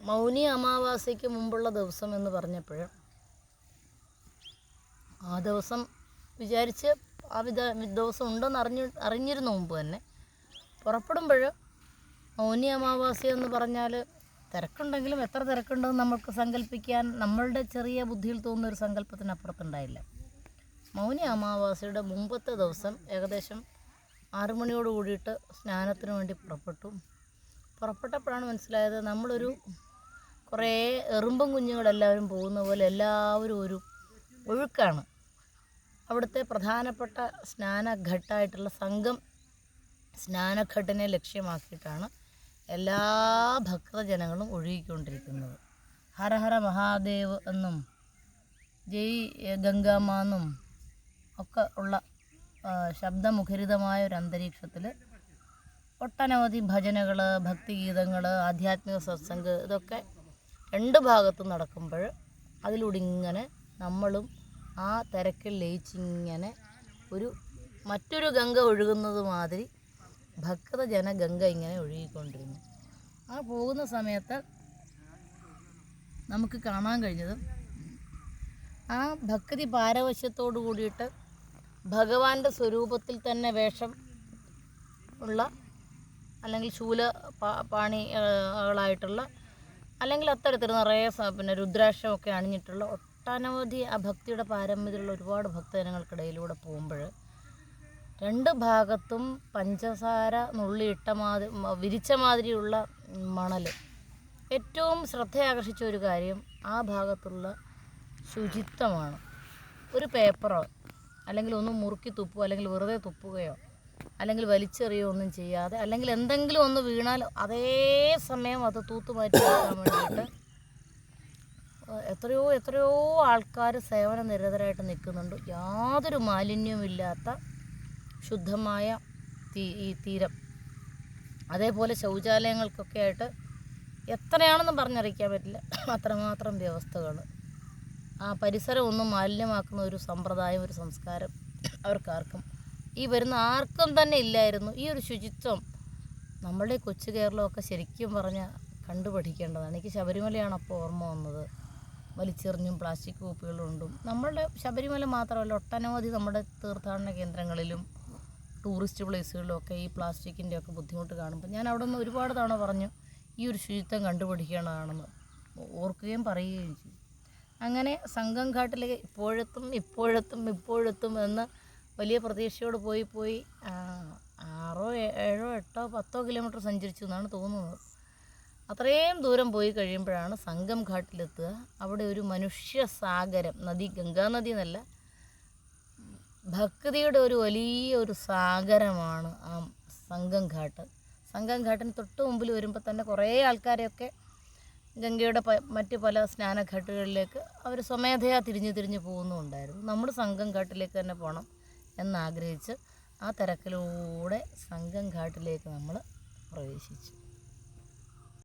മൗനി അമാവാസ്യയ്ക്ക് മുമ്പുള്ള ദിവസം എന്ന് പറഞ്ഞപ്പോൾ ആ ദിവസം വിചാരിച്ച് ആ ദിവസം ഉണ്ടെന്ന് അറിഞ്ഞിരുന്നു മുമ്പ് തന്നെ. പുറപ്പെടുമ്പോൾ മൗനി അമാവാസ്യ എന്ന് പറഞ്ഞാൽ തിരക്കുണ്ടെങ്കിലും എത്ര തിരക്കുണ്ടെന്ന് നമുക്ക് സങ്കല്പിക്കാൻ നമ്മളുടെ ചെറിയ ബുദ്ധിയിൽ തോന്നുന്നൊരു സങ്കല്പത്തിനപ്പുറത്തുണ്ടായില്ല. മൗനി അമാവാസ്യയുടെ മുമ്പത്തെ ദിവസം ഏകദേശം 6 മണിയോട് കൂടിയിട്ട് സ്നാനത്തിന് വേണ്ടി പുറപ്പെട്ടപ്പോഴാണ് മനസ്സിലായത് നമ്മളൊരു കുറേ എറുമ്പും കുഞ്ഞുങ്ങളെല്ലാവരും പോകുന്ന പോലെ എല്ലാവരും ഒരു ഒഴുക്കാണ്. അവിടുത്തെ പ്രധാനപ്പെട്ട സ്നാനഘട്ടായിട്ടുള്ള സംഘം സ്നാനഘട്ടിനെ ലക്ഷ്യമാക്കിയിട്ടാണ് എല്ലാ ഭക്തജനങ്ങളും ഒഴുകിക്കൊണ്ടിരിക്കുന്നത്. ഹര ഹര മഹാദേവ് എന്നും ജയ് ഗംഗാമ്മ എന്നും ഒക്കെ ഉള്ള ശബ്ദമുഖരിതമായ ഒരു അന്തരീക്ഷത്തിൽ ഒട്ടനവധി ഭജനകൾ, ഭക്തിഗീതങ്ങൾ, ആധ്യാത്മിക സത്സംഗ് ഇതൊക്കെ രണ്ട് ഭാഗത്തും നടക്കുമ്പോൾ അതിലൂടെ ഇങ്ങനെ നമ്മളും ആ തിരക്കിൽ ലയിച്ചിങ്ങനെ മറ്റൊരു ഗംഗ ഒഴുകുന്നത് മാതിരി ഭക്തജന ഗംഗ ഇങ്ങനെ ഒഴുകിക്കൊണ്ടിരുന്നു. ആ പോകുന്ന സമയത്ത് നമുക്ക് കാണാൻ കഴിഞ്ഞത് ആ ഭക്തി പാരവശ്യത്തോടു കൂടിയിട്ട് ഭഗവാന്റെ സ്വരൂപത്തിൽ തന്നെ വേഷം ഉള്ള അല്ലെങ്കിൽ പാണികളായിട്ടുള്ള അല്ലെങ്കിൽ അത്തരത്തിൽ നിറയെ രുദ്രാക്ഷമൊക്കെ അണിഞ്ഞിട്ടുള്ള ഒട്ടനവധി ആ ഭക്തിയുടെ പാരമ്യത്തിലുള്ള ഒരുപാട് ഭക്തജനങ്ങൾക്കിടയിലൂടെ പോകുമ്പോൾ രണ്ട് ഭാഗത്തും പഞ്ചസാര നുള്ളിയിട്ട വിരിച്ച മാതിരിയുള്ള മണൽ. ഏറ്റവും ശ്രദ്ധയാകർഷിച്ച ഒരു കാര്യം ആ ഭാഗത്തുള്ള ശുചിത്വമാണ്. ഒരു പേപ്പറോ അല്ലെങ്കിൽ ഒന്ന് മുറുക്കി തുപ്പുകയോ അല്ലെങ്കിൽ വെറുതെ തുപ്പുകയോ അല്ലെങ്കിൽ വലിച്ചെറിയോ ഒന്നും ചെയ്യാതെ, അല്ലെങ്കിൽ എന്തെങ്കിലും ഒന്ന് വീണാൽ അതേ സമയം അത് തൂത്തുമാറ്റി വെക്കാൻ വേണ്ടിയിട്ട് എത്രയോ ആൾക്കാർ സേവന നിരതരായിട്ട് നിൽക്കുന്നുണ്ട്. യാതൊരു മാലിന്യവുമില്ലാത്ത ശുദ്ധമായ ഈ തീരം. അതേപോലെ ശൗചാലയങ്ങൾക്കൊക്കെ ആയിട്ട് എത്രയാണെന്ന് പറഞ്ഞറിയിക്കാൻ പറ്റില്ല, അത്രമാത്രം വ്യവസ്ഥകൾ. ആ പരിസരം ഒന്നും മാലിന്യമാക്കുന്ന ഒരു സമ്പ്രദായം, ഒരു സംസ്കാരം അവർക്കാർക്കും, ഈ വരുന്ന ആർക്കും തന്നെ ഇല്ലായിരുന്നു. ഈ ഒരു ശുചിത്വം നമ്മളുടെ കൊച്ചു കേരളമൊക്കെ ശരിക്കും പറഞ്ഞാൽ കണ്ടുപഠിക്കേണ്ടതാണ്. എനിക്ക് ശബരിമലയാണ് അപ്പോൾ ഓർമ്മ വന്നത്. വലിച്ചെറിഞ്ഞും പ്ലാസ്റ്റിക് കുപ്പികളുണ്ടും നമ്മളുടെ ശബരിമല മാത്രമല്ല ഒട്ടനവധി നമ്മുടെ തീർത്ഥാടന കേന്ദ്രങ്ങളിലും ടൂറിസ്റ്റ് പ്ലേസുകളിലും ഒക്കെ ഈ പ്ലാസ്റ്റിക്കിൻ്റെയൊക്കെ ബുദ്ധിമുട്ട് കാണുമ്പോൾ ഞാൻ അവിടെ നിന്ന് ഒരുപാട് തവണ പറഞ്ഞു ഈ ഒരു ശുചിത്വം കണ്ടുപഠിക്കേണ്ടതാണെന്ന് ഓർക്കുകയും പറയുകയും ചെയ്യും. അങ്ങനെ സംഘം ഘാട്ടിലേക്ക് ഇപ്പോഴെത്തും എന്ന് വലിയ പ്രതീക്ഷയോട് പോയി 6, 7, 8, 10 കിലോമീറ്റർ സഞ്ചരിച്ചു എന്നാണ് തോന്നുന്നത്. അത്രയും ദൂരം പോയി കഴിയുമ്പോഴാണ് സംഗം ഘാട്ടിലെത്തുക. അവിടെ ഒരു മനുഷ്യ സാഗരം, ഗംഗാനദി എന്നല്ല, ഭക്തിയുടെ ഒരു വലിയ സാഗരമാണ് ആ സംഗം ഘാട്ട്. സംഗം ഘാട്ടിന് തൊട്ട് മുമ്പിൽ വരുമ്പോൾ തന്നെ കുറേ ആൾക്കാരെയൊക്കെ ഗംഗയുടെ മറ്റ് പല സ്നാനഘാട്ടുകളിലേക്ക് അവർ സ്വമേധയാ തിരിഞ്ഞു പോകുന്നുണ്ടായിരുന്നു. നമ്മൾ സംഗം ഘാട്ടിലേക്ക് തന്നെ പോകണം എന്നാഗ്രഹിച്ച് ആ തിരക്കിലൂടെ സംഗം ഘാട്ടിലേക്ക് നമ്മൾ പ്രവേശിച്ചു.